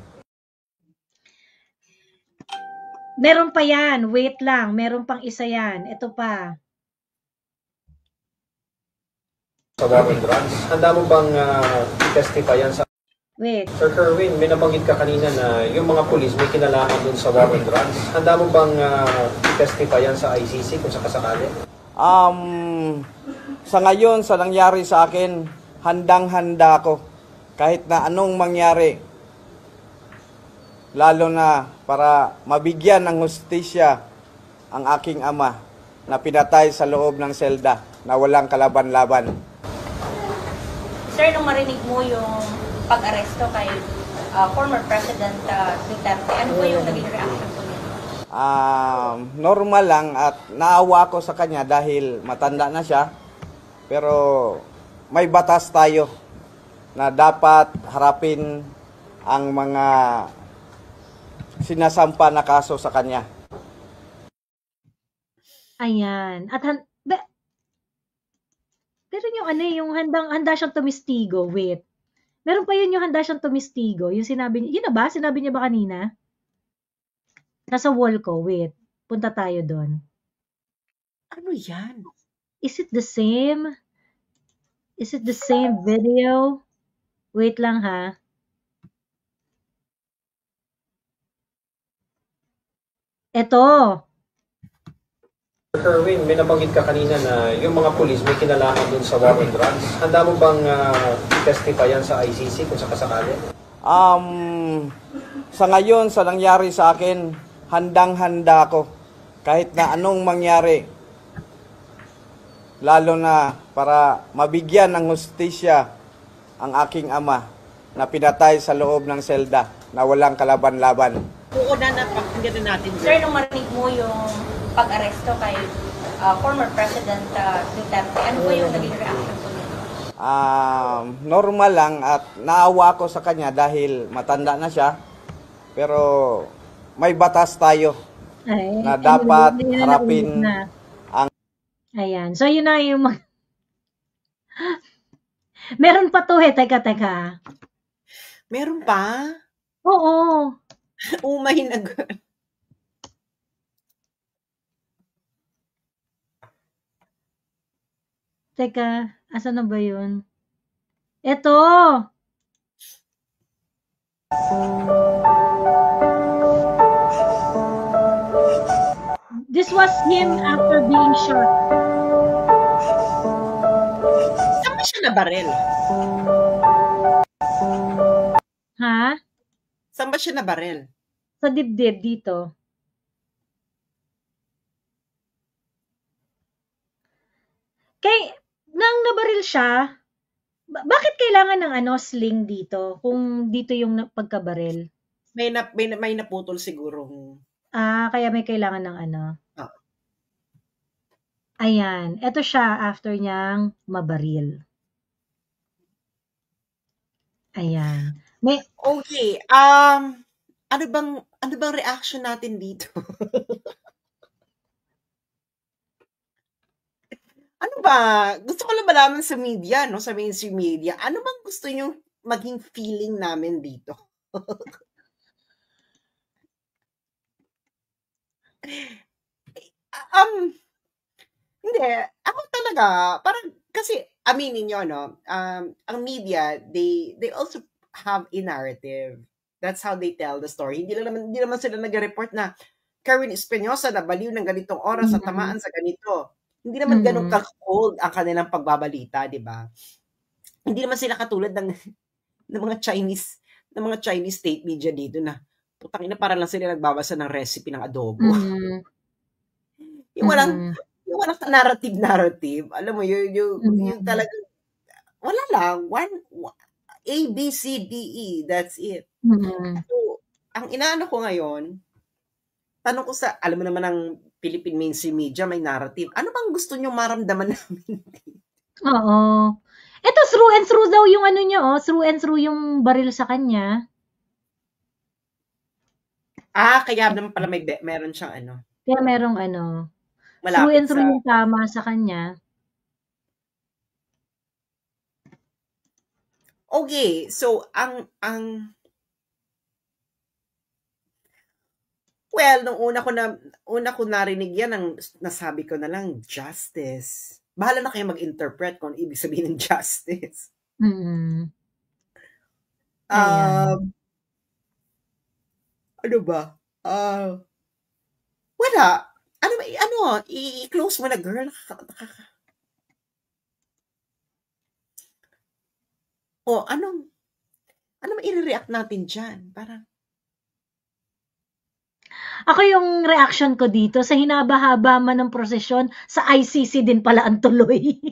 Meron pa yan. Wait lang. Meron pang isa yan. Ito pa. Sa war on drugs, handa mo bang testify yan sa... Wait. Sir Kerwin, may nabanggit ka kanina na yung mga pulis may kinalaman dun sa war on drugs. Handa mo bang testify yan sa ICC kung sakasakali? Sa ngayon, sa nangyari sa akin, handang-handa ako. Kahit na anong mangyari. Lalo na para mabigyan ng hustisya ang aking ama na pinatay sa loob ng selda na walang kalaban-laban. Sir, nung marinig mo yung pag-aresto kay former President Duterte, ano po yung naging reaction po niya? Normal lang at naawa ko sa kanya dahil matanda na siya. Pero may batas tayo na dapat harapin ang mga sinasampa na kaso sa kanya. Ayan. At pero yung handa siyang tumistigo. Wait. Meron pa yun yung handa siyang tumistigo. Yung sinabi niya, yun na ba? Sinabi niya ba kanina? Nasa wall ko. Wait. Punta tayo doon. Ano yan? Is it the same? Is it the same video? Wait lang ha. Ito. Kerwin, may nabanggit ka kanina na yung mga pulis may kinalaman dun sa war on drugs. Handa mo bang testify yan sa ICC kung sakasakali? Sa ngayon, sa nangyari sa akin, handang-handa ako. Kahit na anong mangyari. Lalo na para mabigyan ng hustisya ang aking ama na pinatay sa loob ng selda na walang kalaban-laban. Oo na napakinggan natin. Sir, nung marinig mo yung pag-aresto kay former President Duterte, ano po yung naging reaction po niya? Normal lang at naawa ko sa kanya dahil matanda na siya. Pero may batas tayo na dapat harapin ang... Ayan. So, yun na yung... Meron pa to Teka. Meron pa? Oo. Umay na girl. Teka, asan na ba yun? Ito! This was him after being shot. ba siya nabaril? Ha? Saan ba siya nabaril? Sa dibdib dito. Nang nabaril siya, bakit kailangan ng sling dito kung dito yung pagkabaril? May naputol siguro. Kaya may kailangan ng Oh. Ayan, eto siya after niyang mabaril. Ayan. Okay, ano bang reaction natin dito? Ano ba? Gusto ko lang malaman sa media, no? Sa mainstream media. Ano bang gusto nyo maging feeling namin dito? Hindi. Ako talaga, parang, kasi, aminin nyo, no? Ang media, they also have a narrative. That's how they tell the story. Hindi naman sila nag-report na Kerwin Espinosa na baliw ng ganitong oras at tamaan sa ganito. Hindi naman ganun ka-cold ang kanilang pagbabalita, di ba? Hindi naman sila katulad ng mga Chinese state media dito na putang ina, para lang sila nagbabasa ng recipe ng adobo. Yung walang narrative. Alam mo, yung talagang, wala lang. A, B, C, D, E. That's it. So, ang inaano ko ngayon, tanong ko alam mo naman ang Philippine mainstream media, may narrative. Ano bang gusto nyo maramdaman namin? Oo. Ito, through and through daw yung niya, through and through yung baril sa kanya. Kaya naman pala meron siyang Kaya merong malapit through and through yung tama sa kanya. Okay, so well, nung una ko narinig yan, nasabi ko na lang, justice. Bahala na kayo mag-interpret kung ibig sabihin ng justice. Ano ba? Wala. I-close mo na, girl. Ano i-react natin dyan? Parang, ako yung reaction ko dito, sa hinaba-haba man ng prosesyon, sa ICC din pala ang tuloy.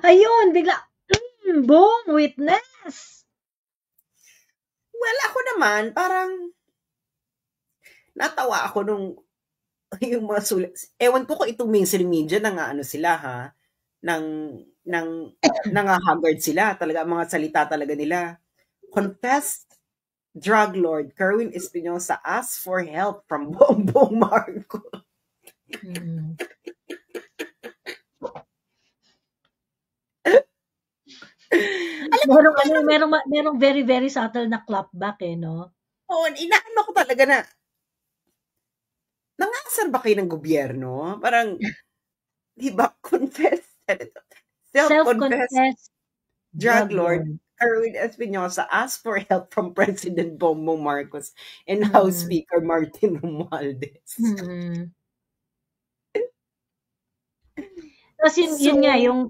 Ayun, bigla, boom, witness. Well, ako naman, parang, natawa ako nung, yung mga sulat. Ewan ko kung itong mainstream media, sila, ha? Nang-haggard sila. Talaga, ang mga salita talaga nila. Confessed drug lord Kerwin Espinosa asked for help from Bongbong Marcos. Merong very, very subtle na clapback, no? Inaano ko talaga na, nangasar ba kayo ng gobyerno? Parang, di ba, self-confessed drug lord Kerwin Espinosa asked for help from President Bongbong Marcos and House Speaker Martin Romualdez. Tapos yun nga, yung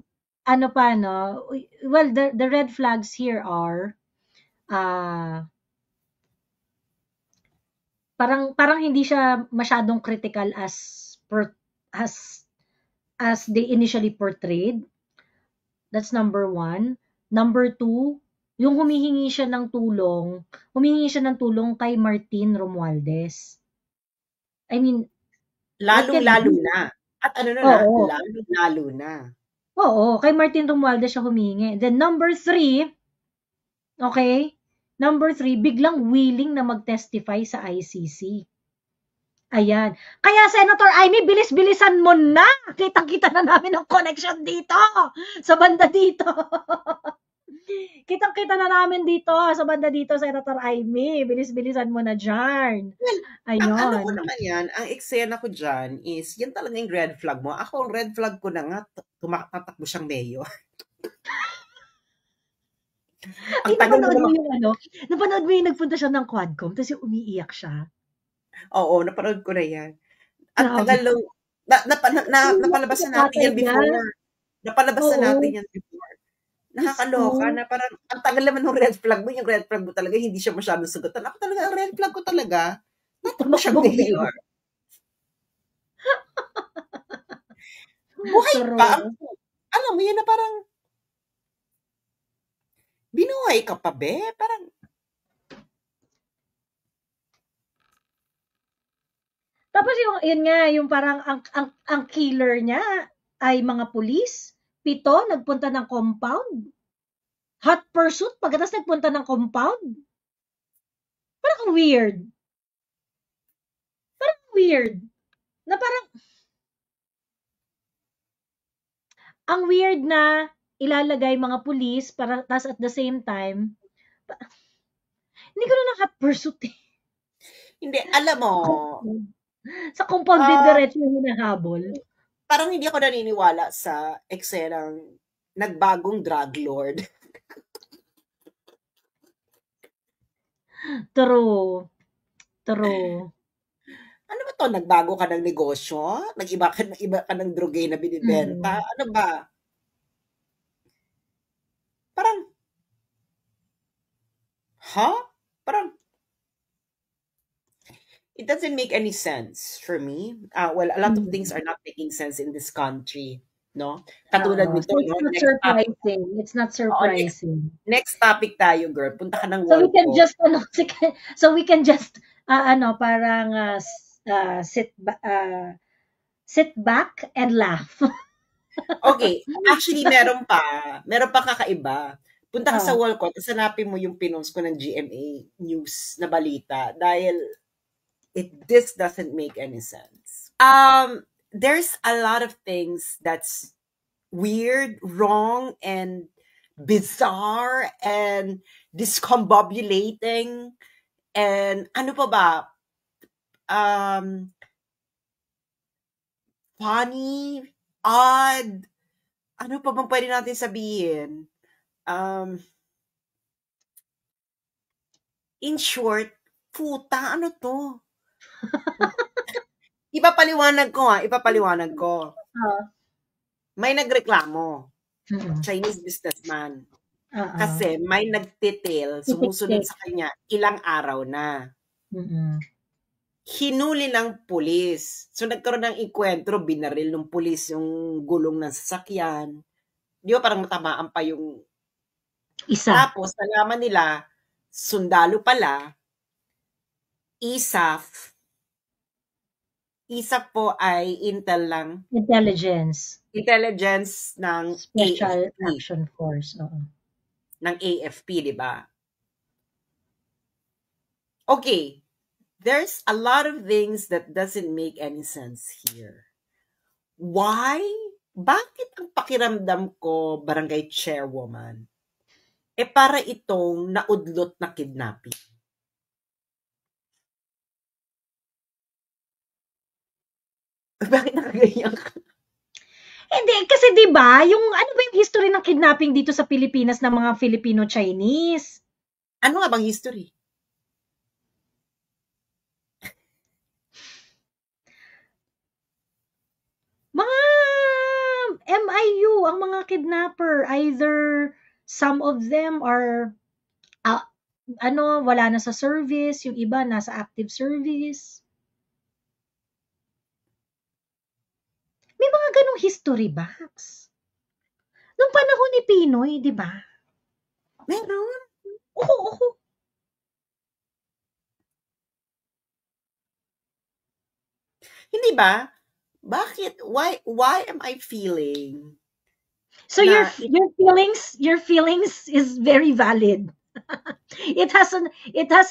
well, the red flags here are parang hindi siya masyadong critical as they initially portrayed. That's number 1. Number 2, yung humihingi siya ng tulong kay Martin Romualdez. I mean, lalong-lalo na. At lalong-lalo na. Oo, kay Martin Romualdez siya humingi. Then number 3, biglang willing na mag-testify sa ICC. Ayan. Kaya Senator Amy, bilis-bilisan mo na. Kitang-kita na namin ang connection dito. Sa banda dito. Kitang-kita na namin dito. Sa banda dito, Senator Amy. Bilis-bilisan mo na dyan. Ayun. Ang ko naman yan, ang eksena ko dyan is, yan talaga yung red flag mo. Ako, ang red flag ko na nga, tumatakbo siyang mayor. Ang napanood mo yung napanood mo yung nagpunta siya ng Quadcom, tapos yung umiiyak siya. Oo, napanood ko na yan. At tagal Napalabas na natin yan before. Napalabas na natin yan before. Nakakaloka na parang, ang tagal naman ng red flag mo, yung red flag mo talaga, hindi siya masyadong sagutan. Ako talaga, ang red flag ko talaga, natakbo siya mayor. Buhay pa. Alam mo yun na parang, binuhay ka pa, be? Parang, tapos yun nga, yung parang ang killer niya ay mga pulis. 7 nagpunta ng compound. Hot pursuit pagkatapos nagpunta ng compound. Parang weird. Na parang, ang weird na ilalagay mga pulis para tas at the same time, hindi ko na hot pursuit eh. Hindi, alam mo, sa compound diretso yung hinahabol. Parang hindi ako naniniwala sa eksenang nagbagong drug lord. True. Ano ba to? Nagbago ka ng negosyo? Nag-iba ka ng drugay na binibenta? Ano ba? Parang, Parang, it doesn't make any sense for me. Well, a lot of things are not making sense in this country, no? Katulad nito, it's not surprising. It's not surprising. Next topic tayo, girl. Punta ka ng so we can just parang sit back and laugh. Okay, actually meron pa kakaiba. Punta ka sa Walcott, hanapin mo yung pinost ko ng GMA News na balita dahil this doesn't make any sense. There's a lot of things that's weird, wrong, and bizarre, and discombobulating, and ano pa ba? Funny, odd, ano pa bang pwede natin sabihin? In short, puta, ano to? Ipapaliwanag ko. May nagreklamo. Chinese businessman. Kasi may nagtitil, sumusunod sa kanya, ilang araw na. Hinuli ng pulis. So nagkaroon ng enkwentro, binaril ng pulis yung gulong ng sasakyan. Di ba parang matamaan pa yung isa. Tapos nalaman nila, sundalo pala, ISAF po ay intelligence ng Special AFP. Action Force. Ng AFP, di ba? Okay, there's a lot of things that doesn't make any sense here. Why? Bakit ang pakiramdam ko, barangay chairwoman, para itong naudlot na kidnapping? Bakit nakaganyan ka? Hindi, kasi diba, ano ba yung history ng kidnapping dito sa Pilipinas ng mga Filipino-Chinese? Ano nga bang history? Mga MIU, ang mga kidnapper, either some of them are, wala na sa service, yung iba nasa active service. May mga ganong history, Bax. Nung panahon ni Pinoy, di ba? Meron. Oo. Hindi ba? Bakit? Why am I feeling? So your feelings is very valid. It has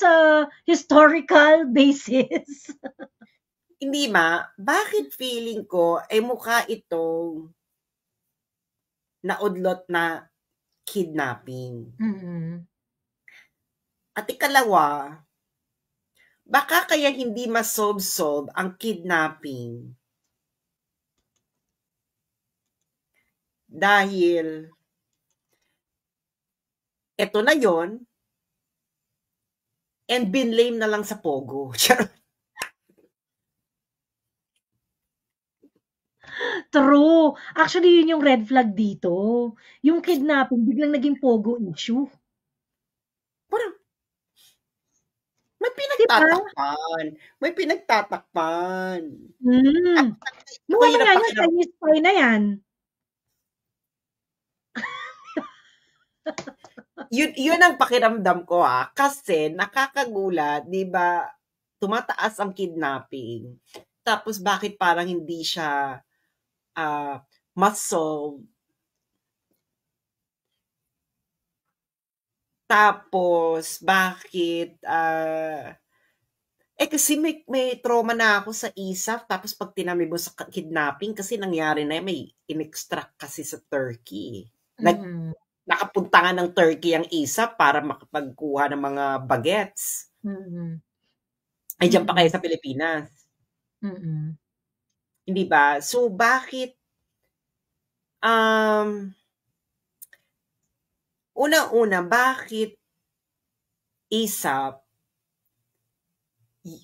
a historical basis. Hindi ba? Bakit feeling ko mukha itong naudlot na kidnapping? At ikalawa, baka kaya hindi ma-solve ang kidnapping dahil eto na yon and binlame na lang sa Pogo. True. Actually, yun yung red flag dito. Yung kidnapping, biglang naging pogo issue. Parang, may Diba? pinagtatakpan. May pinagtatakpan. Mukha mo yan yung Chinese spy na yan. Yun ang pakiramdam ko kasi nakakagulat, 'di ba? Tumataas ang kidnapping. Tapos bakit parang hindi siya ma-solve? Tapos bakit kasi may trauma na ako sa ISAF, tapos pag tinami mo sa kidnapping kasi nangyari na may in-extract kasi sa Turkey. Nakapunta nga ng Turkey ang ISAF para makapagkuha ng mga bagets. Ay, dyan pa kayo sa Pilipinas. Hindi ba? So, bakit unang-una, bakit ISAF,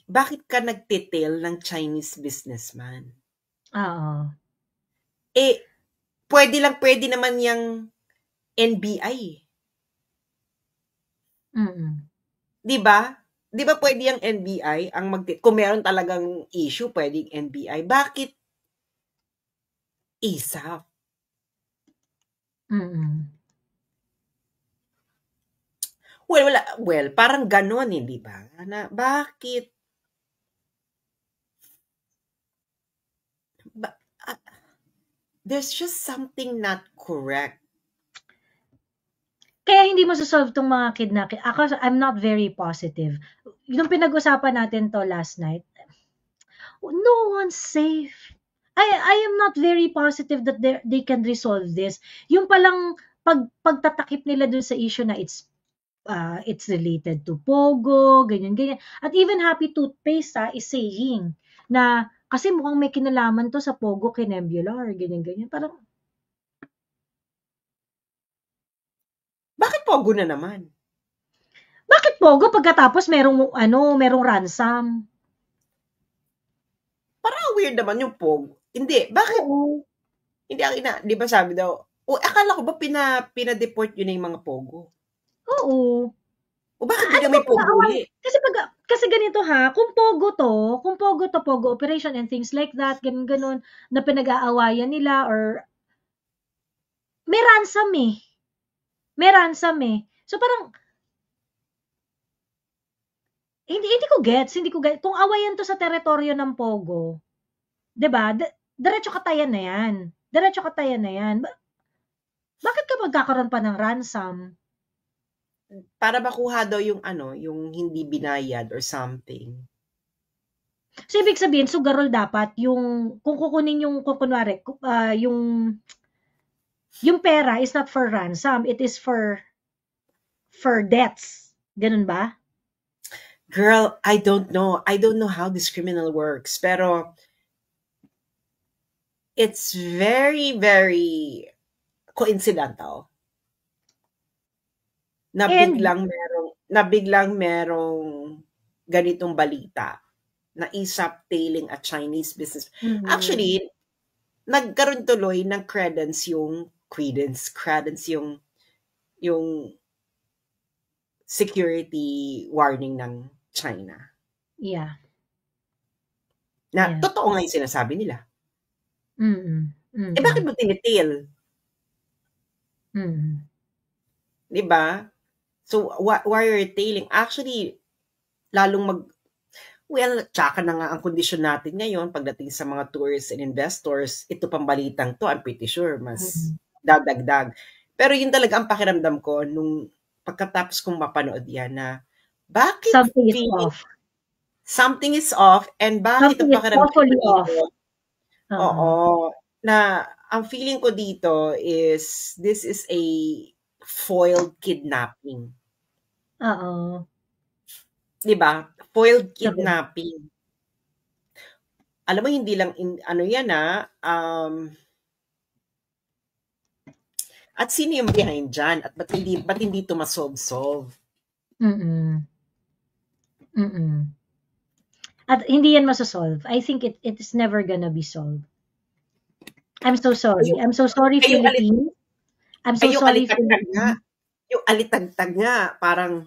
bakit ka nagtitail ng Chinese businessman? Oo. Pwede naman yung NBI. Di ba? Di ba pwede yung NBI ang kung meron talagang issue, pwedeng NBI. Bakit ISAF? Well, parang ganon, hindi ba? Na bakit there's just something not correct. Kaya hindi masasolve tong mga kidnapping. Ako, I'm not very positive. Yung pinag-usapan natin to last night, no one's safe. I am not very positive that they can resolve this. Yung palang pagtatakip nila dun sa issue na it's related to Pogo, ganyan. At even Happy Toothpaste is saying na kasi mukhang may kinalaman to sa Pogo Kinembular, ganyan. Parang bakit Pogo na naman? Bakit Pogo pagkatapos merong ransom? Parang weird naman yung Pogo. Hindi, bakit? Hindi, di ba sabi daw, akala ko ba pinadeport yun yung mga Pogo? Oo. O bakit hindi may Pogo ulit? Kasi ganito kung Pogo to, Pogo operation and things like that, ganun, na pinag-aawayan nila or may ransom eh. So parang, hindi ko gets. Kung awayan to sa teritoryo ng Pogo, 'di ba? Diretso katayan na yan. Bakit ka magkakaroon pa ng ransom? Para makuha daw yung yung hindi binayad or something. So, ibig sabihin, sugarol dapat yung, kung kukunin yung, kunwari, yung pera is not for ransom, it is for debts. Ganun ba? Girl, I don't know how this criminal works, pero it's very, very coincidental na biglang merong ganitong balita na ISAF tailing a Chinese business. Actually, nagkaroon tuloy ng credence yung security warning ng China. Yeah. Totoo nga yung sinasabi nila. Bakit mo tinitail? Diba? So, why are you tailing? Actually, lalong tsaka na nga ang kondisyon natin ngayon pagdating sa mga tourists and investors, ito pang balitang to, I'm pretty sure, mas dadagdag. Pero yun talaga ang pakiramdam ko nung pagkatapos kong mapanood yan na bakit something is off and bakit ang pakiramdam ko dito? Oo. Na ang feeling ko dito is this is a foiled kidnapping. Oo. Diba? Foiled kidnapping. Alam mo, hindi lang, yan at sino yung behind dyan? At ba't hindi ito masolve? At hindi yan masasolve. I think it is never gonna be solved. I'm so sorry. I'm so sorry, Philippines. I'm so sorry, Philippines. Yung alitagtag nga, parang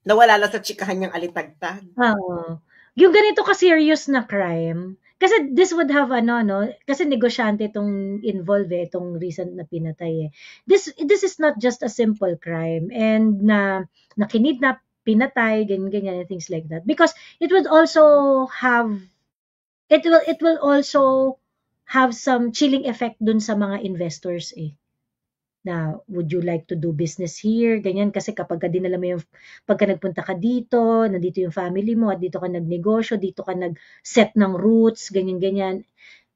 nawala lang sa chikahan niyang alitagtag. Oo. Yung ganito ka-serious na crime, kasi this would have kasi negosyante itong involved itong recent na pinatay eh. This is not just a simple crime and na kinidnap, pinatay, ganyan and things like that. Because it will also have some chilling effect dun sa mga investors eh. Na would you like to do business here, ganyan, kasi kapag dinala mo pagka nagpunta ka dito, nandito yung family mo, at dito ka nagnegosyo, dito ka nag-set ng roots, ganyan,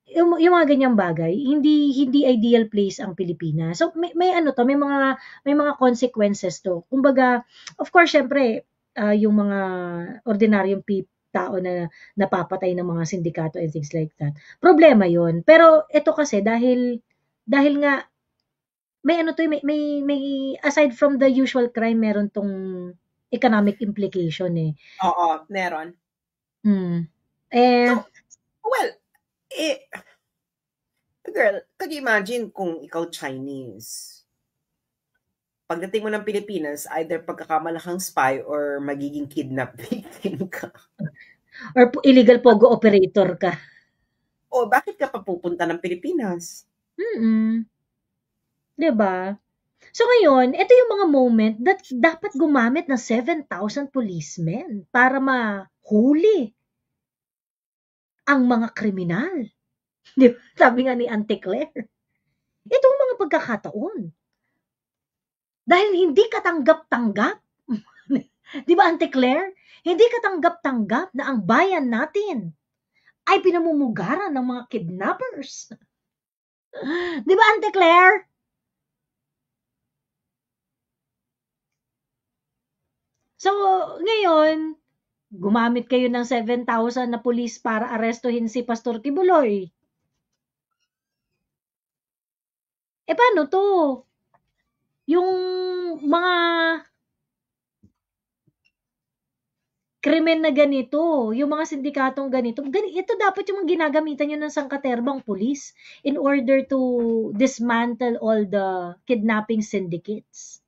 yung mga ganyang bagay, hindi ideal place ang Pilipinas. So may mga consequences to. Kumbaga, of course, syempre, yung mga ordinaryong tao na napapatay ng mga sindikato and things like that. Problema 'yon. Pero ito kasi dahil nga may aside from the usual crime, meron tong economic implication eh. Oo, meron. Girl, could you imagine kung ikaw Chinese? Pagdating mo ng Pilipinas, either pagkakamalakang spy or magiging kidnap victim ka. Or illegal pogo operator ka. O, bakit ka pa pupunta ng Pilipinas? Diba? So ngayon, ito yung mga moment that dapat gumamit ng 7,000 policemen para mahuli ang mga kriminal. Diba? Sabi nga ni Auntie Claire. Itong mga pagkakataon. Dahil hindi katanggap-tanggap. Di ba, Auntie Claire? Hindi katanggap-tanggap na ang bayan natin ay pinamumugaran ng mga kidnappers. Di ba, Auntie Claire? So, ngayon, gumamit kayo ng 7,000 na pulis para arestuhin si Pastor Kibuloy. Paano to? Yung mga krimen na ganito, yung mga sindikatong ganito, ito dapat yung ginagamitan nyo ng sangkaterbang pulis in order to dismantle all the kidnapping syndicates.